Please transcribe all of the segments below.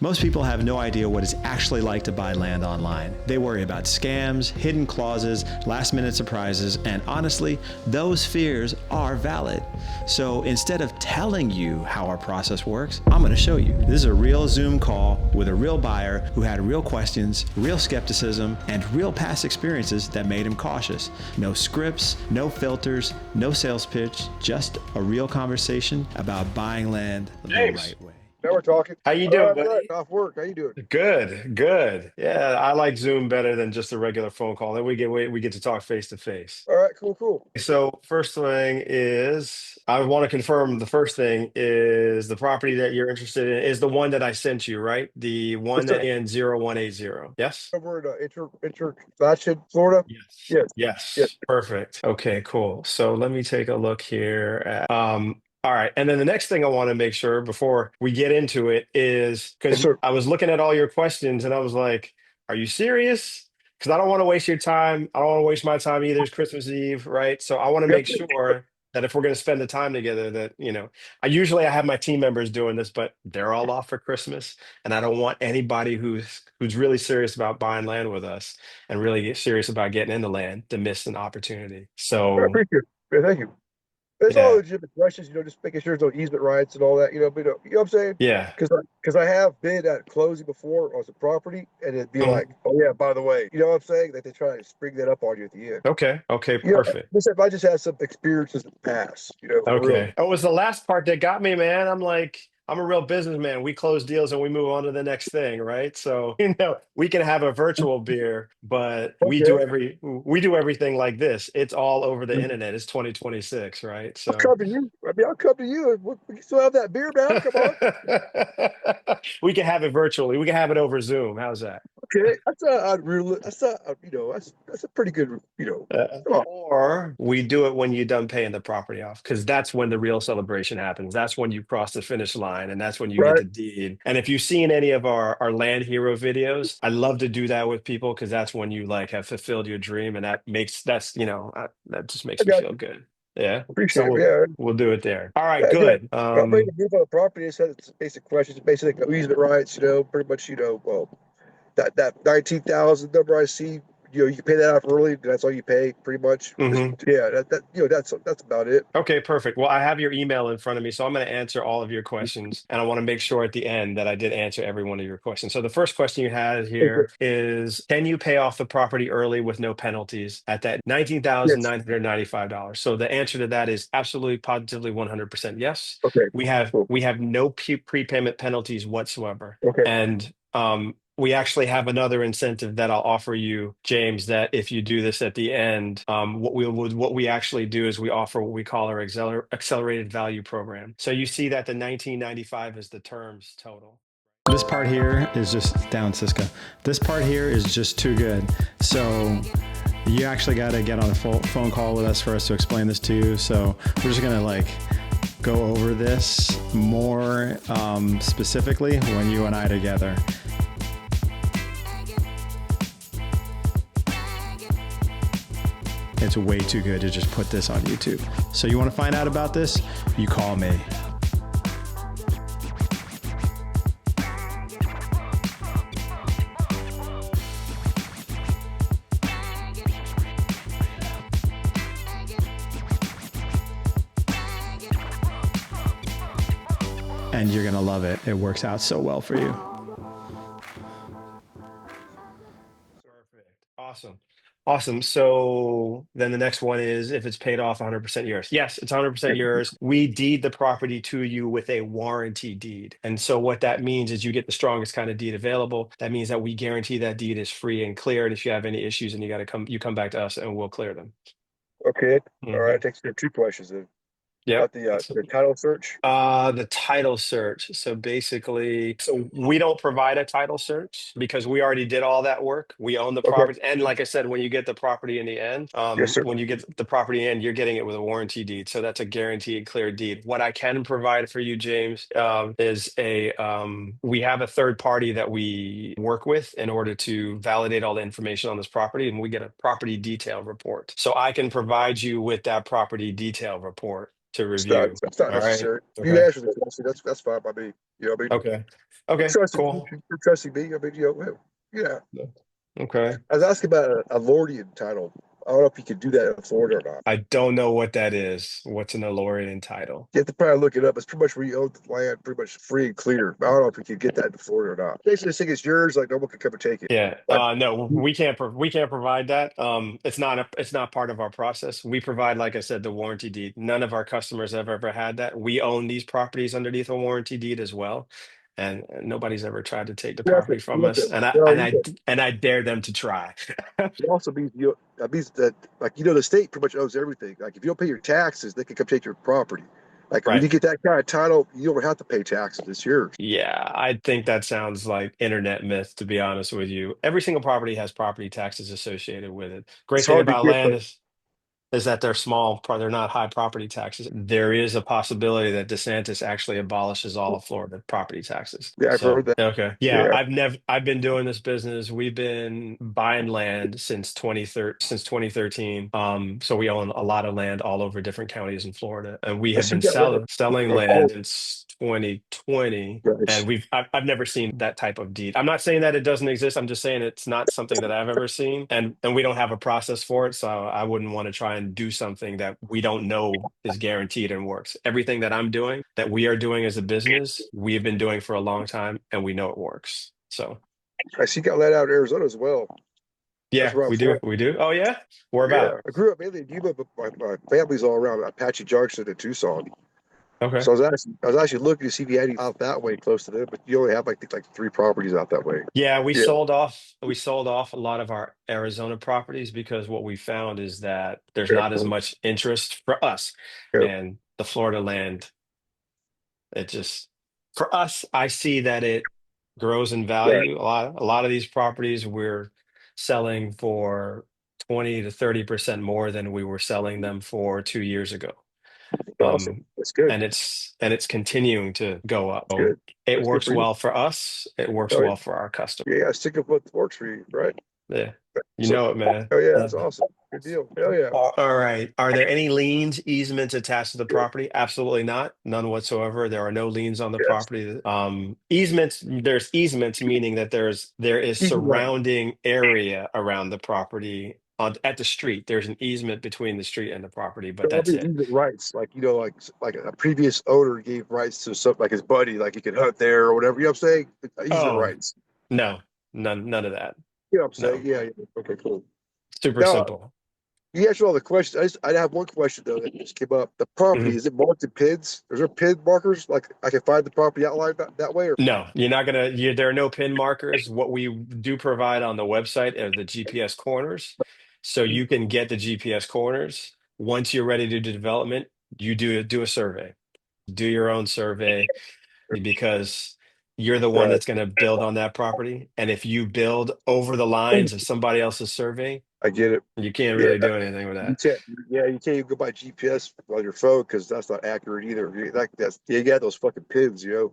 Most people have no idea what it's actually like to buy land online. They worry about scams, hidden clauses, last minute surprises, and honestly, those fears are valid. So instead of telling you how our process works, I'm going to show you. This is a real Zoom call with a real buyer who had real questions, real skepticism, and real past experiences that made him cautious. No scripts, no filters, no sales pitch, just a real conversation about buying land the James, right way. Now we're talking. how you All doing, right, all right. buddy? Off work. How you doing? Good, good. Yeah, I like Zoom better than just a regular phone call. Then we get to talk face to face. All right, cool, cool. So first thing is, I want to confirm the first thing is the property that you're interested in is the one that I sent you, right? The one What's up? that ends 0180. Yes? Over in Florida. Yes. Yes, yes. Yes. Perfect. Okay, cool. So let me take a look here at all right. And then the next thing I want to make sure before we get into it is Yes, because sir. I was looking at all your questions and I was like, are you serious? Because I don't want to waste your time. I don't want to waste my time either. It's Christmas Eve, right? So I want to Yep. make sure that if we're going to spend the time together, that, I have my team members doing this, but they're all off for Christmas. And I don't want anybody who's really serious about buying land with us and really serious about getting into land to miss an opportunity. I So, appreciate it. Yeah, thank you. It's all yeah. legitimate questions, just making sure there's no easement rights and all that, but you know what I'm saying? Yeah. Because I have been at closing before on some property, and it'd be like, oh yeah, by the way, you know what I'm saying? Like they try to spring that up on you at the end. Okay. Okay. You know, Perfect. listen, if I just had some experiences in the past, for real. Okay. It was the last part that got me, man. I'm like, I'm a real businessman. We close deals and we move on to the next thing, right? So, we can have a virtual beer, but Okay. we do everything like this. It's all over the internet. It's 2026, right? I'll So come to you. I mean, I'll come to you. We can still have that beer now. Come on. we can have it virtually. We can have it over Zoom. How's that? Okay. That's a unreal. That's a pretty good. Come on. Or we do it when you're done paying the property off, because that's when the real celebration happens. That's when you cross the finish line, and that's when you get Right. the deed. And if you've seen any of our Land Hero videos, I love to do that with people because that's when you like have fulfilled your dream, and that just I makes me got feel good. Yeah. So appreciate it. we'll Yeah. we'll do it there. All right, Yeah. Yeah. good. I'm ready to move on the property. It said it's basic questions, basic easement rights. Pretty much. Well, that 19,000 number I see. You can pay that off early. That's all you pay, pretty much. Just Mhm. yeah. That's about it. Okay, perfect. Well, I have your email in front of me, so I'm going to answer all of your questions. And I want to make sure at the end that I did answer every one of your questions. So the first question you had Okay. here is, can you pay off the property early with no penalties at that Yes. $19,995? So the answer to that is absolutely, positively, 100% yes. Okay. We have Cool. we have no prepayment penalties whatsoever. Okay. And we actually have another incentive that I'll offer you, James, that if you do this at the end, what we actually do is we offer what we call our accelerated value program. So you see that the 1995 is the terms total. This part here is just down, Cisco. This part here is just too good. So you actually got to get on a phone call with us for us to explain this to you. So we're just going to go over this more specifically when you and I together. It's way too good to just put this on YouTube. So you want to find out about this? You call me. And you're going to love it. It works out so well for you. Perfect. Awesome. Awesome. So then the next one is if it's paid off 100% yours. Yes, it's 100% yours. We deed the property to you with a warranty deed. And so what that means is you get the strongest kind of deed available. That means that we guarantee that deed is free and clear. And if you have any issues and you come back to us and we'll clear them. Okay. All Hmm. right. Takes care of two questions then. Yep. About the title search. The title search. So basically, we don't provide a title search because we already did all that work. We own the Okay. property. And like I said, when you get the property in the end, Yes, sir. when you get the property in, you're getting it with a warranty deed. So that's a guaranteed clear deed. What I can provide for you, James, is we have a third party that we work with in order to validate all the information on this property, and we get a property detail report. So I can provide you with that property detail report. to It's not. review. It's not All right. necessary. You Okay. answer the question. That's fine by me. You know, what I mean, Okay. Okay. trusting you, Cool. you're trusting me. I mean, you know, yeah. Okay. I was asking about a Lordian title. I don't know if you could do that in Florida or not. I don't know what that is. What's an Alorian title? You have to probably look it up. It's pretty much where you own the land, pretty much free and clear. I don't know if you could get that in Florida or not. Basically, this thing is yours. Like no one can come and take it. Yeah. Like No, we can't provide that. It's not part of our process. We provide, like I said, the warranty deed. None of our customers have ever had that. We own these properties underneath a warranty deed as well, and nobody's ever tried to take the you have to property from look at. us. And I dare them to try. It also means that means that like the state pretty much owns everything. Like if you don't pay your taxes, they can come take your property. Like when Right. you get that kind of title, you don't have to pay taxes. It's yours. Yeah, I think that sounds like internet myth, to be honest with you. Every single property has property taxes associated with it. It's Great thing hard to about get, land but is that they're small, they're not high property taxes. There is a possibility that DeSantis actually abolishes all of Florida property taxes. yeah, I've So, heard that. okay. Yeah, Yeah, I've been doing this business. We've been buying land since 2013. So we own a lot of land all over different counties in Florida, and we I have see been that land. selling land since 2020. And Nice. I've never seen that type of deed. I'm not saying that it doesn't exist. I'm just saying it's not something that I've ever seen, and we don't have a process for it. So I wouldn't want to try and do something that we don't know is guaranteed and works. Everything that I'm doing, that we are doing as a business, we have been doing for a long time, and we know it works. So I see you got land out in Arizona as well. That's yeah, where I'm we from. do. We do. Oh yeah, where Yeah, about? I grew up mainly in Yuma, but my family's all around Apache Junction in Tucson. Okay. So I was actually looking to see if you had any out that way close to them, but you only have like three properties out that way. Yeah, Yeah, we sold off a lot of our Arizona properties because what we found is that there's not as airport. much interest for us, Yeah, and the Florida land, it just for us, I see that it grows in right. value. A lot of these properties we're selling for 20 to 30% more than we were selling them for 2 years ago. Awesome. Um, That's good. and it's continuing to go up. That's So good. it That's good works for you. well for us. It works Oh, well for our customers. yeah, stick with what works for you, right? Yeah. You So, know it, man. oh yeah, that's awesome. Good deal. Hell yeah. All right. Are there any liens, easements attached to the property? Absolutely not. None whatsoever. There are no liens on the Yes. property. Easements, there's easements, meaning that there is Easement right. surrounding area around the property at the street. There's an easement between the street and the property, but So I that's mean, it. easement rights, like like a previous owner gave rights to some like his buddy, like he could hunt there or whatever. You know what I'm saying? Easement Oh, rights. no, none of that. You know what I'm saying? No. Yeah. Yeah. Okay. Cool. Super Now simple. you answered all the questions. I have one question though that just came up. The property Mhm. is it marked in pins? Is there pin markers? Like I can find the property outline that way, or No, you're not gonna. There are no pin markers. What we do provide on the website are the GPS corners, so you can get the GPS corners. Once you're ready to do development, you do a survey, do your own survey because you're the one right? that's going to build on that property. And if you build over the lines of somebody else's survey, I get it. you can't Yeah. really do anything with You that. can't. Yeah, you can't even go by GPS on your phone because that's not accurate either. You got those fucking pins. Yeah.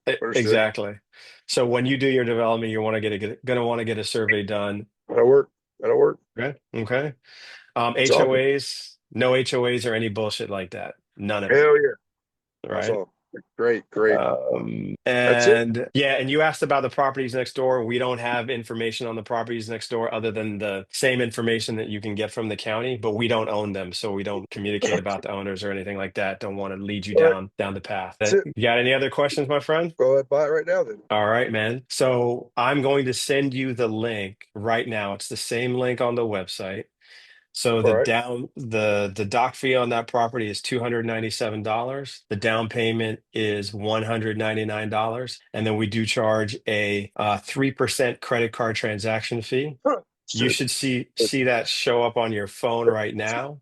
Understood. Exactly. So when you do your development, you want to gonna want to get a survey done. That'll work. That'll work. Okay. Okay. It's awesome. HOAs, no HOAs or any bullshit like that. None of it. Hell yeah. That's Right. all. Great. Great. That's it. And yeah, and you asked about the properties next door. We don't have information on the properties next door other than the same information that you can get from the county, but we don't own them, so we don't communicate about the owners or anything like that. Don't want to lead you All right. down the path. That's it. You got any other questions, my friend? Go ahead, buy it right now then. All right, man. So I'm going to send you the link right now. It's the same link on the website. So All right. the dock fee on that property is $297. The down payment is $199, and then we do charge a 3% credit card transaction fee. Huh. You Shit. should see that show up on your phone right now.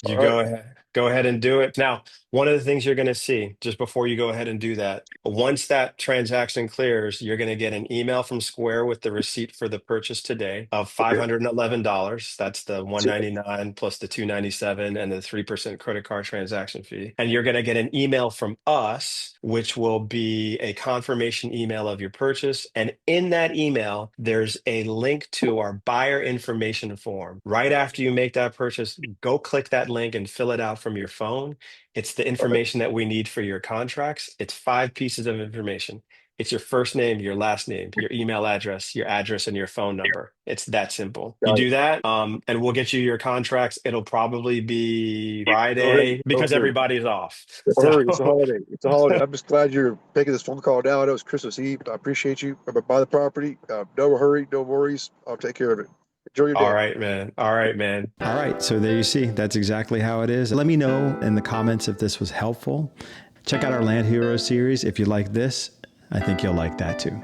All You right. go ahead and do it. Now, one of the things you're going to see just before you go ahead and do that, once that transaction clears, you're going to get an email from Square with the receipt for the purchase today of Okay. $511. That's the That's it. 199 plus the 297 and the 3% credit card transaction fee. And you're going to get an email from us, which will be a confirmation email of your purchase. And in that email, there's a link to our buyer information form. Right after you make that purchase, go click that link and fill it out from your phone. It's the Okay. information that we need for your contracts. It's 5 pieces of information. It's your first name, your last name, your email address, and your phone number. It's that simple. You Got it. do that, and we'll get you your contracts. It'll probably be No hurry. Friday No because hurry. everybody's off. No So, hurry. It's a holiday. It's a holiday. I'm just glad you're taking this phone call now. I know it's Christmas Eve. I appreciate you. I'm gonna buy the property. No hurry. No worries. I'll take care of it. Enjoy your all day. right, man. All right, man. All right, so there you see, that's exactly how it is. Let me know in the comments if this was helpful. Check out our Land Heroes series. If you like this, I think you'll like that too.